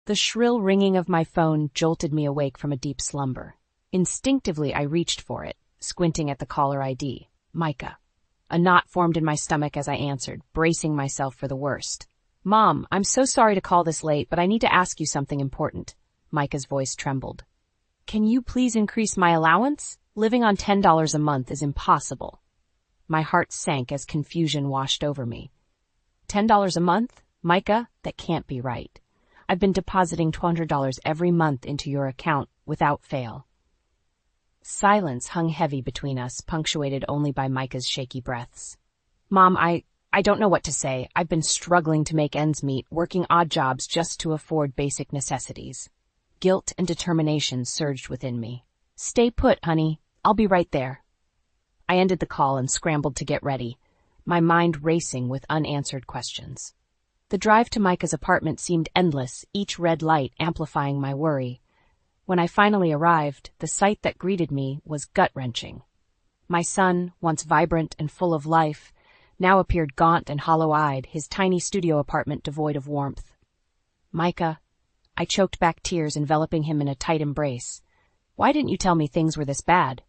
The shrill ringing of my phone jolted me awake from a deep slumber. Instinctively, I reached for it, squinting at the caller ID. Micah. A knot formed in my stomach as I answered, bracing myself for the worst. "Mom, I'm so sorry to call this late, but I need to ask you something important." Micah's voice trembled. "Can you please increase my allowance? Living on $10 a month is impossible." My heart sank as confusion washed over me. $10 a month? Micah, that can't be right. I've been depositing $200 every month into your account without fail. Silence hung heavy between us, punctuated only by Micah's shaky breaths. "Mom, I don't know what to say. I've been struggling to make ends meet, working odd jobs just to afford basic necessities." Guilt and determination surged within me. "Stay put, honey. I'll be right there." I ended the call and scrambled to get ready, my mind racing with unanswered questions. The drive to Micah's apartment seemed endless, each red light amplifying my worry. When I finally arrived, the sight that greeted me was gut-wrenching. My son, once vibrant and full of life, now appeared gaunt and hollow-eyed, his tiny studio apartment devoid of warmth. "Micah," I choked back tears, enveloping him in a tight embrace. "Why didn't you tell me things were this bad?"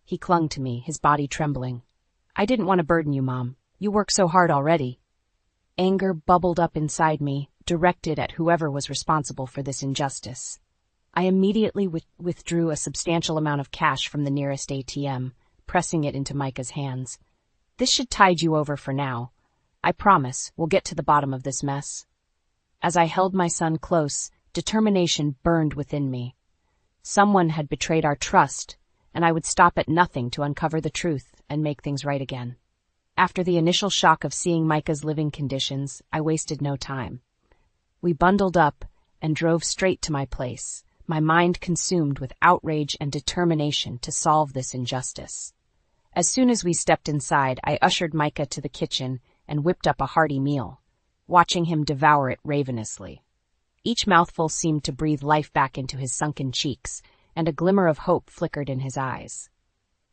He clung to me, his body trembling. "I didn't want to burden you, Mom. You work so hard already." Anger bubbled up inside me, directed at whoever was responsible for this injustice. I immediately withdrew a substantial amount of cash from the nearest ATM, pressing it into Micah's hands. "This should tide you over for now. I promise we'll get to the bottom of this mess." As I held my son close, determination burned within me. Someone had betrayed our trust, and I would stop at nothing to uncover the truth and make things right again. After the initial shock of seeing Micah's living conditions, I wasted no time. We bundled up and drove straight to my place, my mind consumed with outrage and determination to solve this injustice. As soon as we stepped inside, I ushered Micah to the kitchen and whipped up a hearty meal, watching him devour it ravenously. Each mouthful seemed to breathe life back into his sunken cheeks, and a glimmer of hope flickered in his eyes.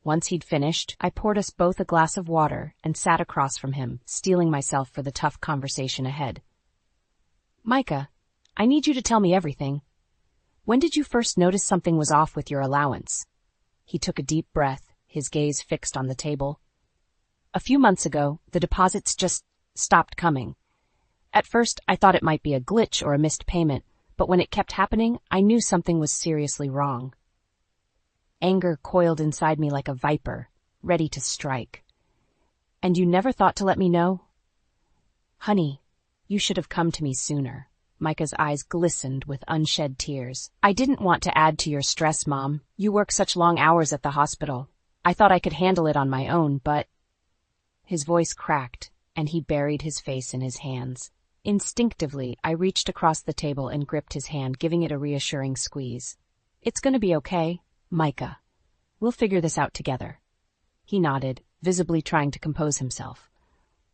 Once he'd finished, I poured us both a glass of water and sat across from him, steeling myself for the tough conversation ahead. "Micah, I need you to tell me everything. When did you first notice something was off with your allowance?" He took a deep breath, his gaze fixed on the table. "A few months ago, the deposits just stopped coming. At first, I thought it might be a glitch or a missed payment, but when it kept happening, I knew something was seriously wrong." Anger coiled inside me like a viper, ready to strike. "And you never thought to let me know?" "Honey, you should have come to me sooner." Micah's eyes glistened with unshed tears. "I didn't want to add to your stress, Mom. You work such long hours at the hospital. I thought I could handle it on my own, but—" His voice cracked, and he buried his face in his hands. Instinctively, I reached across the table and gripped his hand, giving it a reassuring squeeze. "It's going to be okay, Micah. We'll figure this out together." He nodded, visibly trying to compose himself.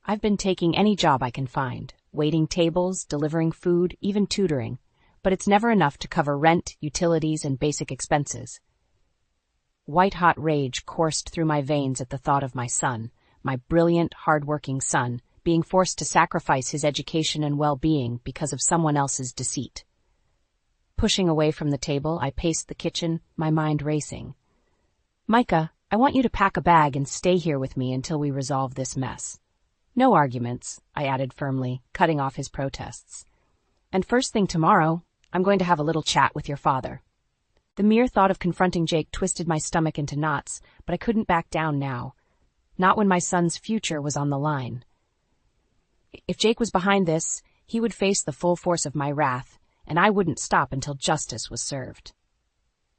"I've been taking any job I can find, waiting tables, delivering food, even tutoring, but it's never enough to cover rent, utilities, and basic expenses." White-hot rage coursed through my veins at the thought of my son, my brilliant, hard-working son, being forced to sacrifice his education and well-being because of someone else's deceit. Pushing away from the table, I paced the kitchen, my mind racing. "Micah, I want you to pack a bag and stay here with me until we resolve this mess." "No arguments," I added firmly, cutting off his protests. "And first thing tomorrow, I'm going to have a little chat with your father." The mere thought of confronting Jake twisted my stomach into knots, but I couldn't back down now. Not when my son's future was on the line. If Jake was behind this, he would face the full force of my wrath, and I wouldn't stop until justice was served.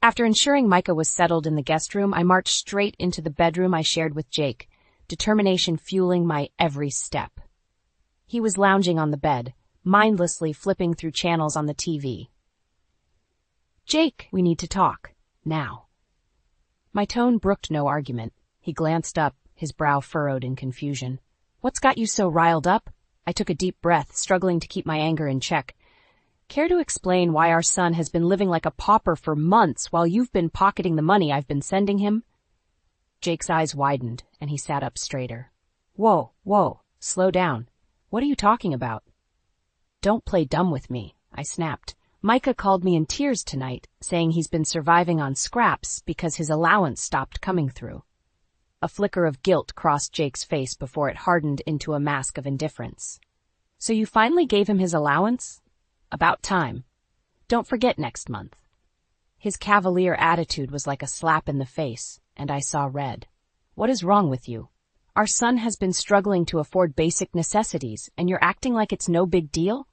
After ensuring Micah was settled in the guest room, I marched straight into the bedroom I shared with Jake, determination fueling my every step. He was lounging on the bed, mindlessly flipping through channels on the TV. "Jake, we need to talk. Now." My tone brooked no argument. He glanced up, his brow furrowed in confusion. "What's got you so riled up?" I took a deep breath, struggling to keep my anger in check. "Care to explain why our son has been living like a pauper for months while you've been pocketing the money I've been sending him?" Jake's eyes widened, and he sat up straighter. Whoa, slow down. What are you talking about?" "Don't play dumb with me," I snapped, Micah called me in tears tonight, saying he's been surviving on scraps because his allowance stopped coming through. A flicker of guilt crossed Jake's face before it hardened into a mask of indifference. So you finally gave him his allowance? About time. Don't forget next month. His cavalier attitude was like a slap in the face, and I saw red. What is wrong with you? Our son has been struggling to afford basic necessities, and you're acting like it's no big deal?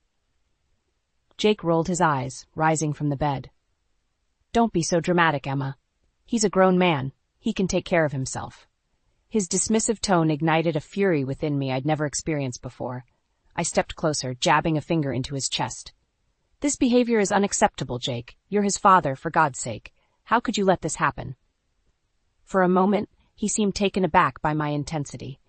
Jake rolled his eyes, rising from the bed. Don't be so dramatic, Emma. He's a grown man. He can take care of himself. His dismissive tone ignited a fury within me I'd never experienced before. I stepped closer, jabbing a finger into his chest. This behavior is unacceptable, Jake. You're his father, for God's sake. How could you let this happen? For a moment, he seemed taken aback by my intensity.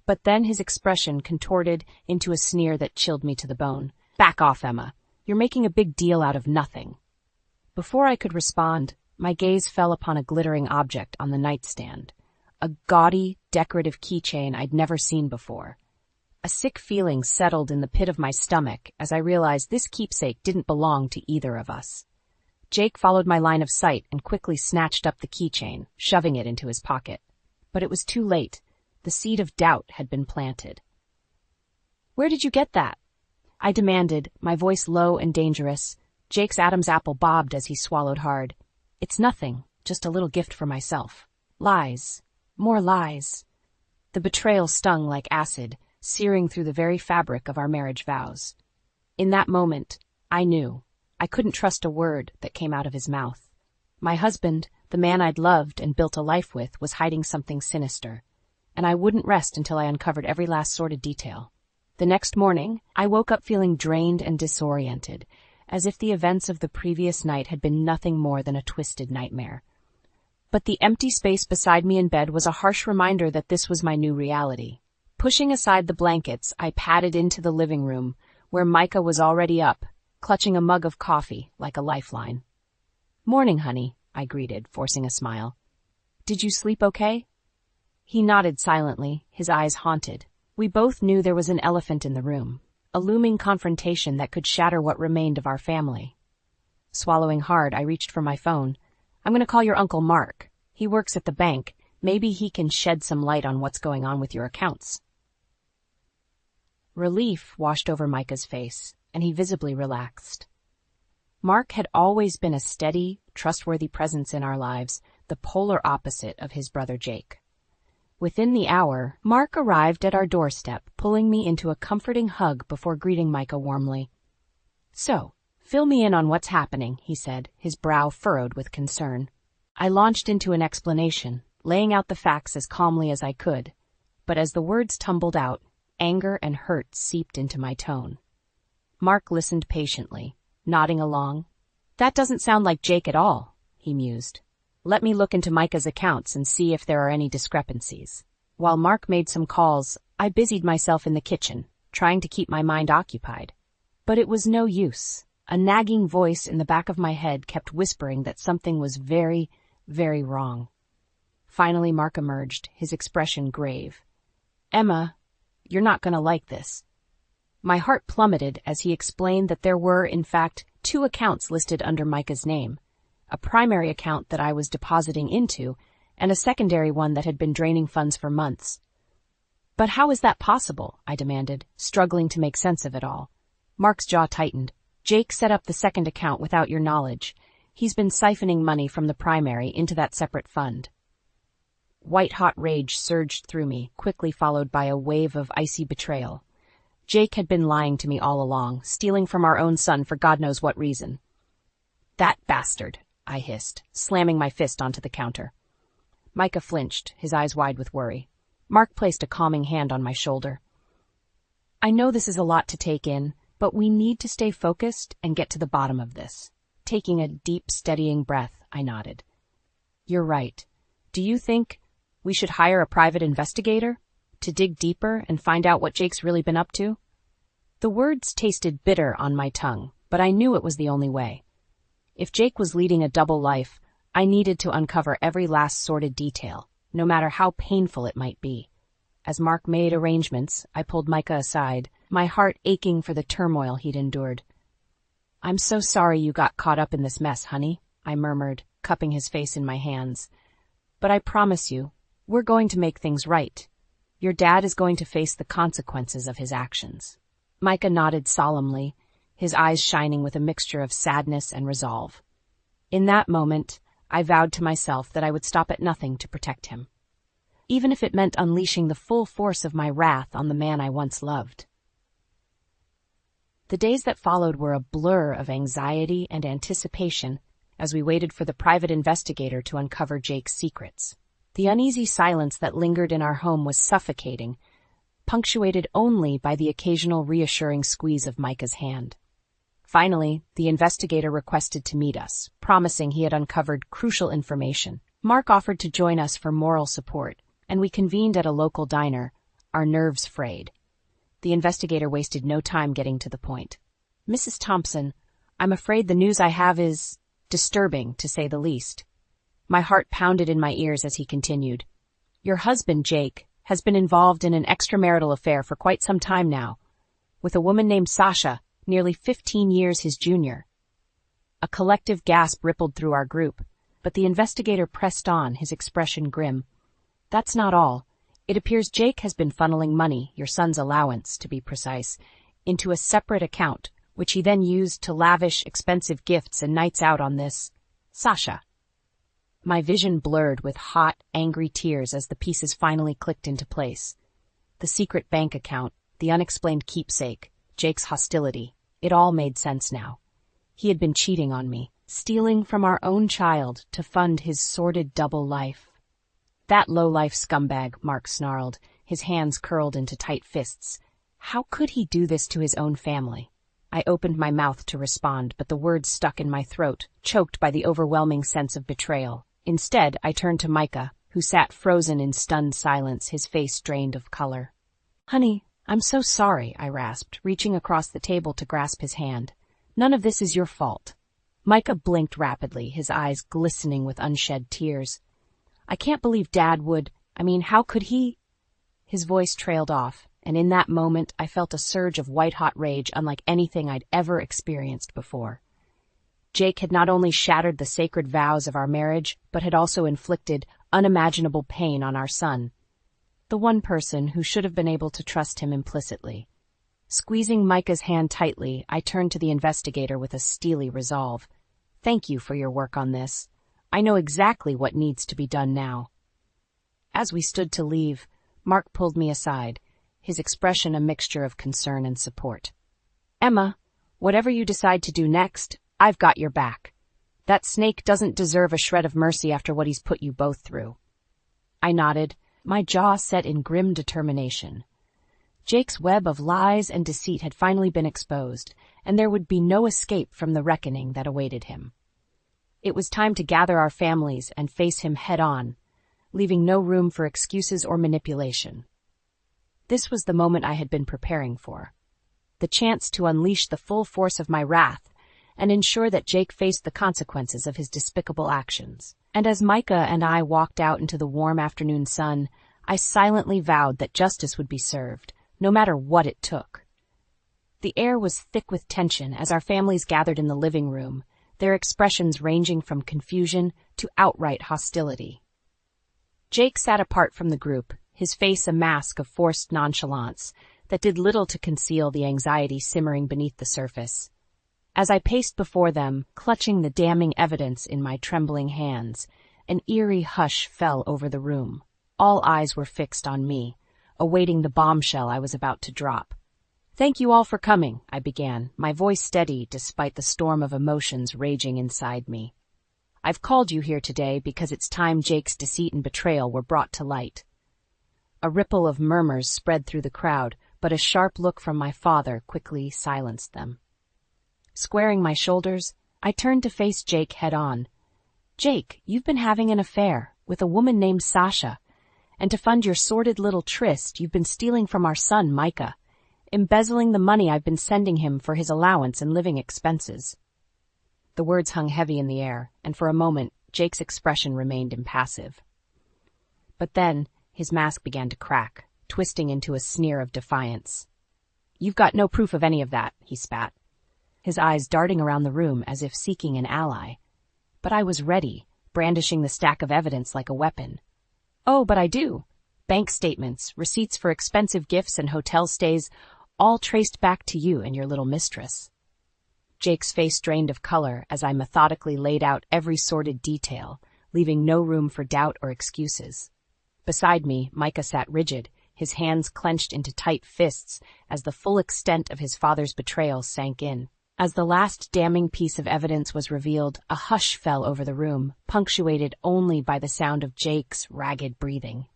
But then his expression contorted into a sneer that chilled me to the bone. Back off, Emma. You're making a big deal out of nothing. Before I could respond, my gaze fell upon a glittering object on the nightstand. A gaudy, decorative keychain I'd never seen before. A sick feeling settled in the pit of my stomach as I realized this keepsake didn't belong to either of us. Jake followed my line of sight and quickly snatched up the keychain, shoving it into his pocket. But it was too late. The seed of doubt had been planted. Where did you get that? I demanded, my voice low and dangerous. Jake's Adam's apple bobbed as he swallowed hard. It's nothing, just a little gift for myself. Lies. More lies. The betrayal stung like acid, searing through the very fabric of our marriage vows. In that moment, I knew. I couldn't trust a word that came out of his mouth. My husband, the man I'd loved and built a life with, was hiding something sinister, and I wouldn't rest until I uncovered every last sordid detail. The next morning, I woke up feeling drained and disoriented, as if the events of the previous night had been nothing more than a twisted nightmare. But the empty space beside me in bed was a harsh reminder that this was my new reality. Pushing aside the blankets, I padded into the living room, where Micah was already up, clutching a mug of coffee like a lifeline. Morning, honey, I greeted, forcing a smile. Did you sleep okay? He nodded silently, his eyes haunted. We both knew there was an elephant in the room, a looming confrontation that could shatter what remained of our family. Swallowing hard, I reached for my phone. I'm going to call your Uncle Mark. He works at the bank. Maybe he can shed some light on what's going on with your accounts. Relief washed over Micah's face, and he visibly relaxed. Mark had always been a steady, trustworthy presence in our lives, the polar opposite of his brother Jake. Within the hour, Mark arrived at our doorstep, pulling me into a comforting hug before greeting Micah warmly. So, fill me in on what's happening, he said, his brow furrowed with concern. I launched into an explanation, laying out the facts as calmly as I could, but as the words tumbled out, anger and hurt seeped into my tone. Mark listened patiently, nodding along. That doesn't sound like Jake at all, he mused. Let me look into Micah's accounts and see if there are any discrepancies. While Mark made some calls, I busied myself in the kitchen, trying to keep my mind occupied. But it was no use. A nagging voice in the back of my head kept whispering that something was very, very wrong. Finally, Mark emerged, his expression grave. Emma, you're not going to like this. My heart plummeted as he explained that there were, in fact, 2 accounts listed under Micah's name. A primary account that I was depositing into, and a secondary one that had been draining funds for months. But how is that possible? I demanded, struggling to make sense of it all. Mark's jaw tightened. Jake set up the second account without your knowledge. He's been siphoning money from the primary into that separate fund. White-hot rage surged through me, quickly followed by a wave of icy betrayal. Jake had been lying to me all along, stealing from our own son for God knows what reason. That bastard, I hissed, slamming my fist onto the counter. Micah flinched, his eyes wide with worry. Mark placed a calming hand on my shoulder. I know this is a lot to take in, but we need to stay focused and get to the bottom of this. Taking a deep, steadying breath, I nodded. You're right. Do you think we should hire a private investigator to dig deeper and find out what Jake's really been up to? The words tasted bitter on my tongue, but I knew it was the only way. If Jake was leading a double life, I needed to uncover every last sordid detail, no matter how painful it might be. As Mark made arrangements, I pulled Micah aside, my heart aching for the turmoil he'd endured. I'm so sorry you got caught up in this mess, honey, I murmured, cupping his face in my hands. But I promise you, we're going to make things right. Your dad is going to face the consequences of his actions. Micah nodded solemnly, his eyes shining with a mixture of sadness and resolve. In that moment, I vowed to myself that I would stop at nothing to protect him, even if it meant unleashing the full force of my wrath on the man I once loved. The days that followed were a blur of anxiety and anticipation as we waited for the private investigator to uncover Jake's secrets. The uneasy silence that lingered in our home was suffocating, punctuated only by the occasional reassuring squeeze of Micah's hand. Finally, the investigator requested to meet us, promising he had uncovered crucial information. Mark offered to join us for moral support, and we convened at a local diner, our nerves frayed. The investigator wasted no time getting to the point. Mrs. Thompson, I'm afraid the news I have is disturbing, to say the least. My heart pounded in my ears as he continued. Your husband, Jake, has been involved in an extramarital affair for quite some time now, with a woman named Sasha, nearly 15 years his junior. A collective gasp rippled through our group, but the investigator pressed on, his expression grim. That's not all. It appears Jake has been funneling money, your son's allowance, to be precise, into a separate account, which he then used to lavish expensive gifts and nights out on this Sasha. My vision blurred with hot, angry tears as the pieces finally clicked into place. The secret bank account, the unexplained keepsake, Jake's hostility, it all made sense now. He had been cheating on me, stealing from our own child to fund his sordid double life. That low-life scumbag, Mark snarled, his hands curled into tight fists. How could he do this to his own family? I opened my mouth to respond, but the words stuck in my throat, choked by the overwhelming sense of betrayal. Instead, I turned to Micah, who sat frozen in stunned silence, his face drained of color. Honey, I'm so sorry, I rasped, reaching across the table to grasp his hand. None of this is your fault. Micah blinked rapidly, his eyes glistening with unshed tears. I can't believe Dad would, how could he? His voice trailed off, and in that moment I felt a surge of white-hot rage unlike anything I'd ever experienced before. Jake had not only shattered the sacred vows of our marriage, but had also inflicted unimaginable pain on our son, the one person who should have been able to trust him implicitly. Squeezing Micah's hand tightly, I turned to the investigator with a steely resolve. Thank you for your work on this. I know exactly what needs to be done now. As we stood to leave, Mark pulled me aside, his expression a mixture of concern and support. Emma, whatever you decide to do next, I've got your back. That snake doesn't deserve a shred of mercy after what he's put you both through. I nodded, my jaw set in grim determination. Jake's web of lies and deceit had finally been exposed, and there would be no escape from the reckoning that awaited him. It was time to gather our families and face him head-on, leaving no room for excuses or manipulation. This was the moment I had been preparing for, the chance to unleash the full force of my wrath and ensure that Jake faced the consequences of his despicable actions. And as Micah and I walked out into the warm afternoon sun, I silently vowed that justice would be served, no matter what it took. The air was thick with tension as our families gathered in the living room, their expressions ranging from confusion to outright hostility. Jake sat apart from the group, his face a mask of forced nonchalance that did little to conceal the anxiety simmering beneath the surface. As I paced before them, clutching the damning evidence in my trembling hands, an eerie hush fell over the room. All eyes were fixed on me, awaiting the bombshell I was about to drop. Thank you all for coming, I began, my voice steady despite the storm of emotions raging inside me. I've called you here today because it's time Jake's deceit and betrayal were brought to light. A ripple of murmurs spread through the crowd, but a sharp look from my father quickly silenced them. Squaring my shoulders, I turned to face Jake head-on. Jake, you've been having an affair with a woman named Sasha, and to fund your sordid little tryst, you've been stealing from our son, Micah, embezzling the money I've been sending him for his allowance and living expenses. The words hung heavy in the air, and for a moment, Jake's expression remained impassive. But then, his mask began to crack, twisting into a sneer of defiance. You've got no proof of any of that, he spat. his eyes darting around the room as if seeking an ally. But I was ready, brandishing the stack of evidence like a weapon. "Oh, but I do. Bank statements, receipts for expensive gifts and hotel stays, all traced back to you and your little mistress." Jake's face drained of color as I methodically laid out every sordid detail, leaving no room for doubt or excuses. Beside me, Micah sat rigid, his hands clenched into tight fists as the full extent of his father's betrayal sank in. As the last damning piece of evidence was revealed, a hush fell over the room, punctuated only by the sound of Jake's ragged breathing.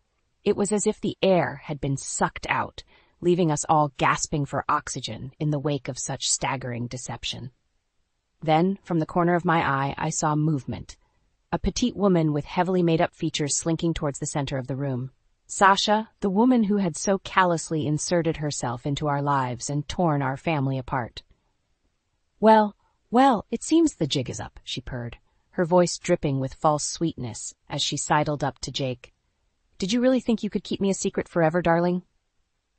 It was as if the air had been sucked out, leaving us all gasping for oxygen in the wake of such staggering deception. Then, from the corner of my eye, I saw movement. A petite woman with heavily made-up features slinking towards the center of the room. Sasha, the woman who had so callously inserted herself into our lives and torn our family apart. Well, it seems the jig is up," she purred, her voice dripping with false sweetness as she sidled up to Jake. "Did you really think you could keep me a secret forever, darling?"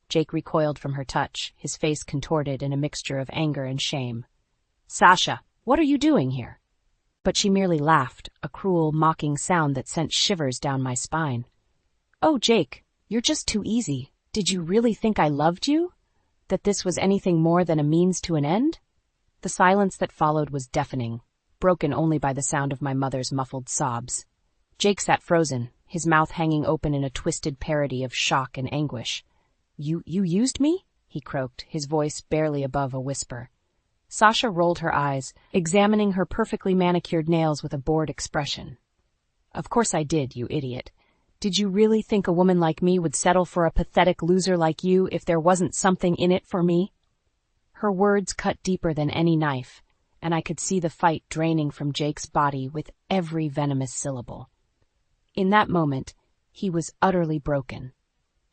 Jake recoiled from her touch, his face contorted in a mixture of anger and shame. "Sasha, what are you doing here?" But she merely laughed, a cruel, mocking sound that sent shivers down my spine. "Oh, Jake, you're just too easy. Did you really think I loved you? That this was anything more than a means to an end?" The silence that followed was deafening, broken only by the sound of my mother's muffled sobs. Jake sat frozen, his mouth hanging open in a twisted parody of shock and anguish. You used me?" he croaked, his voice barely above a whisper. Sasha rolled her eyes, examining her perfectly manicured nails with a bored expression. "Of course I did, you idiot. Did you really think a woman like me would settle for a pathetic loser like you if there wasn't something in it for me?" Her words cut deeper than any knife, and I could see the fight draining from Jake's body with every venomous syllable. In that moment, he was utterly broken.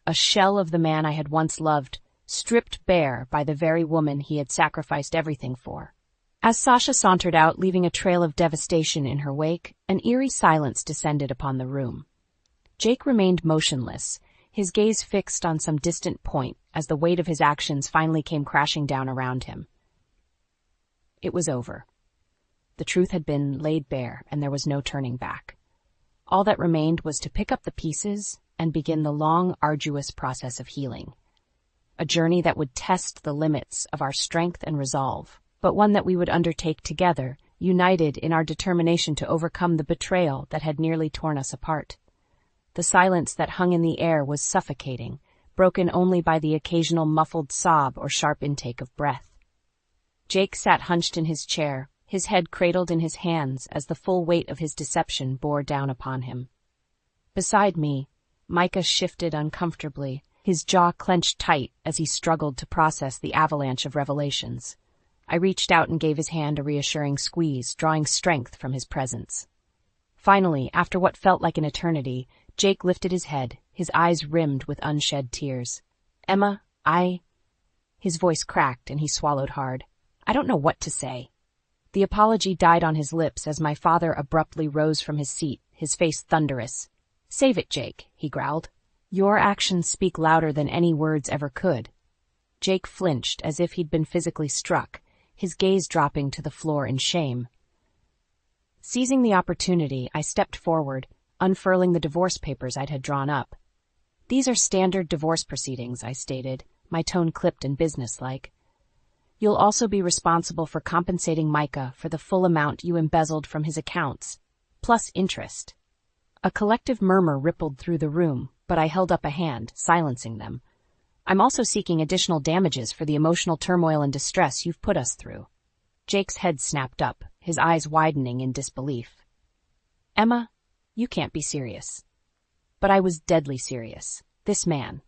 A shell of the man I had once loved, stripped bare by the very woman he had sacrificed everything for. As Sasha sauntered out, leaving a trail of devastation in her wake, an eerie silence descended upon the room. Jake remained motionless, his gaze fixed on some distant point as the weight of his actions finally came crashing down around him. It was over. The truth had been laid bare, and there was no turning back. All that remained was to pick up the pieces and begin the long, arduous process of healing. A journey that would test the limits of our strength and resolve, but one that we would undertake together, united in our determination to overcome the betrayal that had nearly torn us apart. The silence that hung in the air was suffocating, broken only by the occasional muffled sob or sharp intake of breath. Jake sat hunched in his chair, his head cradled in his hands as the full weight of his deception bore down upon him. Beside me, Micah shifted uncomfortably, his jaw clenched tight as he struggled to process the avalanche of revelations. I reached out and gave his hand a reassuring squeeze, drawing strength from his presence. Finally, after what felt like an eternity, Jake lifted his head, his eyes rimmed with unshed tears. "Emma, His voice cracked and he swallowed hard. "I don't know what to say." The apology died on his lips as my father abruptly rose from his seat, his face thunderous. "Save it, Jake," he growled. "Your actions speak louder than any words ever could." Jake flinched as if he'd been physically struck, his gaze dropping to the floor in shame. Seizing the opportunity, I stepped forward, unfurling the divorce papers I'd had drawn up. "These are standard divorce proceedings," I stated, my tone clipped and businesslike. "You'll also be responsible for compensating Micah for the full amount you embezzled from his accounts, plus interest." A collective murmur rippled through the room, but I held up a hand, silencing them. "I'm also seeking additional damages for the emotional turmoil and distress you've put us through." Jake's head snapped up, his eyes widening in disbelief. "Emma, you can't be serious." But I was deadly serious. This man,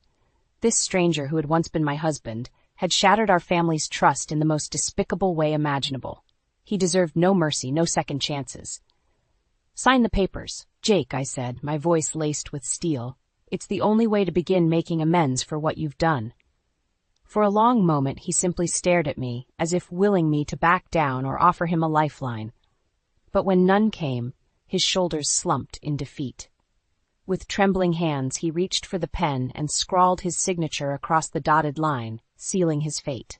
this stranger who had once been my husband, had shattered our family's trust in the most despicable way imaginable. He deserved no mercy, no second chances. "Sign the papers, Jake," I said, my voice laced with steel. "It's the only way to begin making amends for what you've done." For a long moment he simply stared at me, as if willing me to back down or offer him a lifeline. But when none came, his shoulders slumped in defeat. With trembling hands he reached for the pen and scrawled his signature across the dotted line, sealing his fate.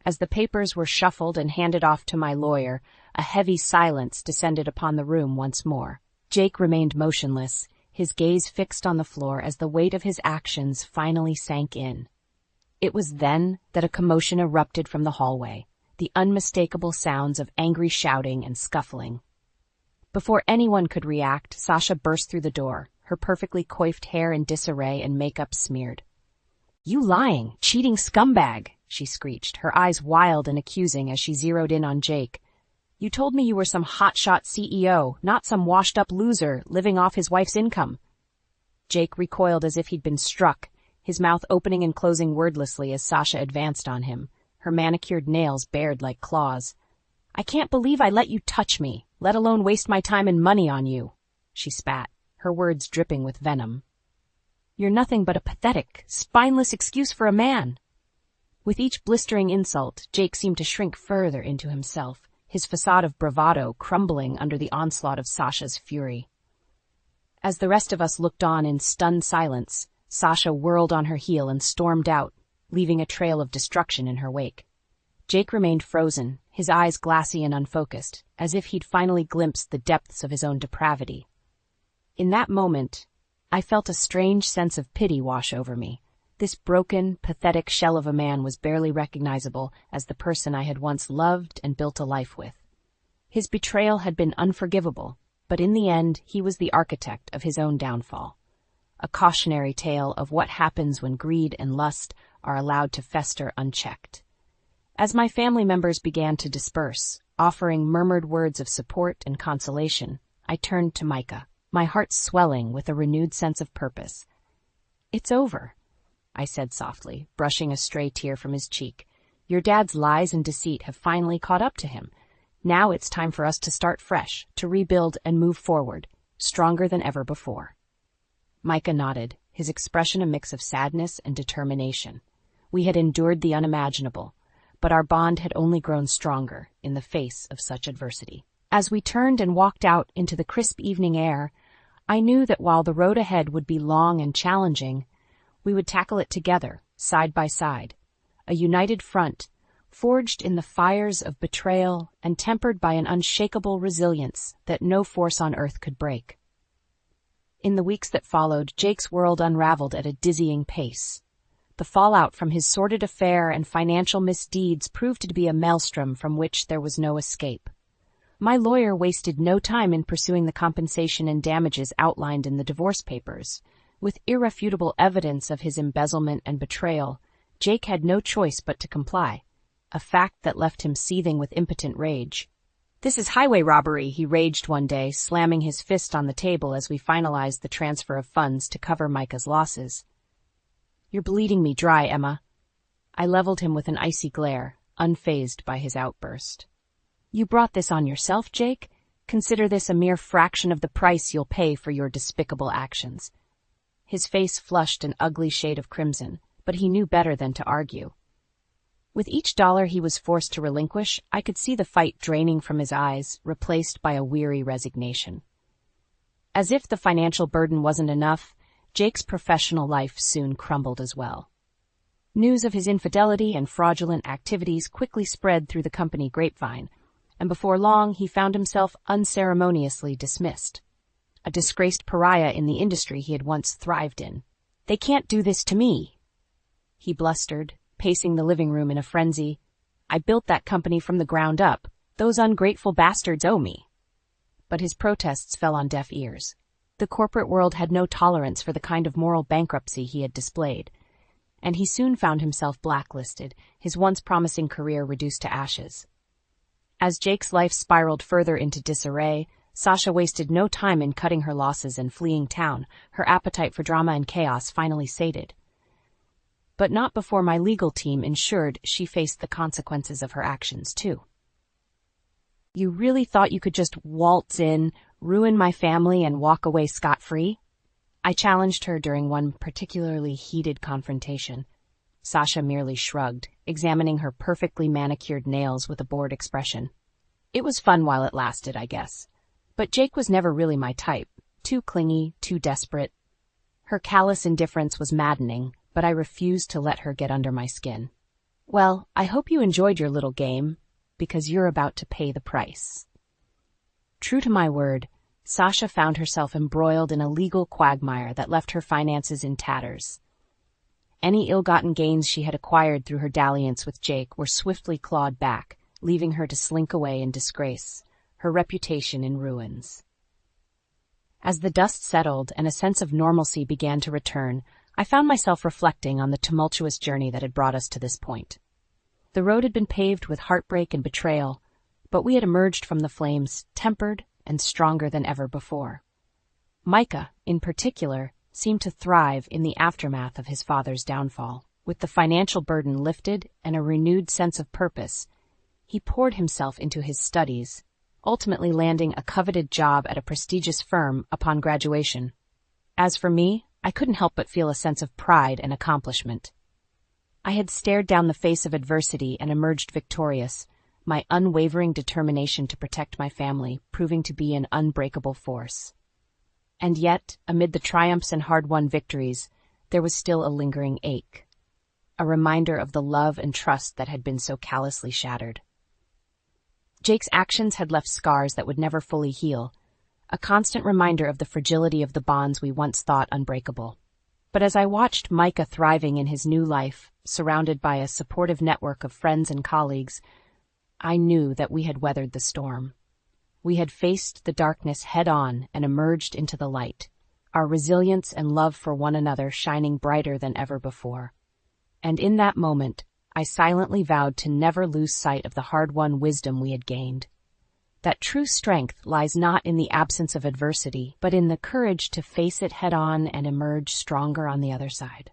As the papers were shuffled and handed off to my lawyer, a heavy silence descended upon the room once more. Jake remained motionless, his gaze fixed on the floor as the weight of his actions finally sank in. It was then that a commotion erupted from the hallway, the unmistakable sounds of angry shouting and scuffling. Before anyone could react, Sasha burst through the door, her perfectly coiffed hair in disarray and makeup smeared. "You lying, cheating scumbag!" she screeched, her eyes wild and accusing as she zeroed in on Jake. "You told me you were some hotshot CEO, not some washed-up loser living off his wife's income." Jake recoiled as if he'd been struck, his mouth opening and closing wordlessly as Sasha advanced on him, her manicured nails bared like claws. "I can't believe I let you touch me, let alone waste my time and money on you," she spat, her words dripping with venom. "You're nothing but a pathetic, spineless excuse for a man." With each blistering insult, Jake seemed to shrink further into himself, his facade of bravado crumbling under the onslaught of Sasha's fury. As the rest of us looked on in stunned silence, Sasha whirled on her heel and stormed out, leaving a trail of destruction in her wake. Jake remained frozen, his eyes glassy and unfocused, as if he'd finally glimpsed the depths of his own depravity. In that moment, I felt a strange sense of pity wash over me. This broken, pathetic shell of a man was barely recognizable as the person I had once loved and built a life with. His betrayal had been unforgivable, but in the end, he was the architect of his own downfall. A cautionary tale of what happens when greed and lust are allowed to fester unchecked. As my family members began to disperse, offering murmured words of support and consolation, I turned to Micah, my heart swelling with a renewed sense of purpose. "It's over," I said softly, brushing a stray tear from his cheek. "Your dad's lies and deceit have finally caught up to him. Now it's time for us to start fresh, to rebuild and move forward, stronger than ever before." Micah nodded, his expression a mix of sadness and determination. We had endured the unimaginable, but our bond had only grown stronger in the face of such adversity. As we turned and walked out into the crisp evening air, I knew that while the road ahead would be long and challenging, we would tackle it together, side by side, a united front, forged in the fires of betrayal and tempered by an unshakable resilience that no force on earth could break. In the weeks that followed, Jake's world unraveled at a dizzying pace. The fallout from his sordid affair and financial misdeeds proved to be a maelstrom from which there was no escape. My lawyer wasted no time in pursuing the compensation and damages outlined in the divorce papers. With irrefutable evidence of his embezzlement and betrayal, Jake had no choice but to comply, a fact that left him seething with impotent rage. "This is highway robbery," he raged one day, slamming his fist on the table as we finalized the transfer of funds to cover Micah's losses. "You're bleeding me dry, Emma." I leveled him with an icy glare, unfazed by his outburst. "You brought this on yourself, Jake? Consider this a mere fraction of the price you'll pay for your despicable actions." His face flushed an ugly shade of crimson, but he knew better than to argue. With each dollar he was forced to relinquish, I could see the fight draining from his eyes, replaced by a weary resignation. As if the financial burden wasn't enough, Jake's professional life soon crumbled as well. News of his infidelity and fraudulent activities quickly spread through the company grapevine, and before long he found himself unceremoniously dismissed. A disgraced pariah in the industry he had once thrived in. "They can't do this to me," he blustered, pacing the living room in a frenzy. "I built that company from the ground up. Those ungrateful bastards owe me." But his protests fell on deaf ears. The corporate world had no tolerance for the kind of moral bankruptcy he had displayed, and he soon found himself blacklisted, his once promising career reduced to ashes. As Jake's life spiraled further into disarray, Sasha wasted no time in cutting her losses and fleeing town, her appetite for drama and chaos finally sated. But not before my legal team ensured she faced the consequences of her actions, too. "You really thought you could just waltz in, ruin my family, and walk away scot-free?" I challenged her during one particularly heated confrontation. Sasha merely shrugged, examining her perfectly manicured nails with a bored expression. "It was fun while it lasted, I guess. But Jake was never really my type. Too clingy, too desperate. Her callous indifference was maddening, but I refused to let her get under my skin. Well, I hope you enjoyed your little game, because you're about to pay the price. True to my word, Sasha found herself embroiled in a legal quagmire that left her finances in tatters. Any ill-gotten gains she had acquired through her dalliance with Jake were swiftly clawed back, leaving her to slink away in disgrace, her reputation in ruins. As the dust settled and a sense of normalcy began to return, I found myself reflecting on the tumultuous journey that had brought us to this point. The road had been paved with heartbreak and betrayal, but we had emerged from the flames tempered and stronger than ever before. Micah, in particular, seemed to thrive in the aftermath of his father's downfall. With the financial burden lifted and a renewed sense of purpose, he poured himself into his studies, ultimately landing a coveted job at a prestigious firm upon graduation. As for me, I couldn't help but feel a sense of pride and accomplishment. I had stared down the face of adversity and emerged victorious, my unwavering determination to protect my family proving to be an unbreakable force. And yet, amid the triumphs and hard-won victories, there was still a lingering ache, a reminder of the love and trust that had been so callously shattered. Jake's actions had left scars that would never fully heal, a constant reminder of the fragility of the bonds we once thought unbreakable. But as I watched Micah thriving in his new life, surrounded by a supportive network of friends and colleagues, I knew that we had weathered the storm. We had faced the darkness head-on and emerged into the light, our resilience and love for one another shining brighter than ever before. And in that moment, I silently vowed to never lose sight of the hard-won wisdom we had gained. That true strength lies not in the absence of adversity, but in the courage to face it head-on and emerge stronger on the other side.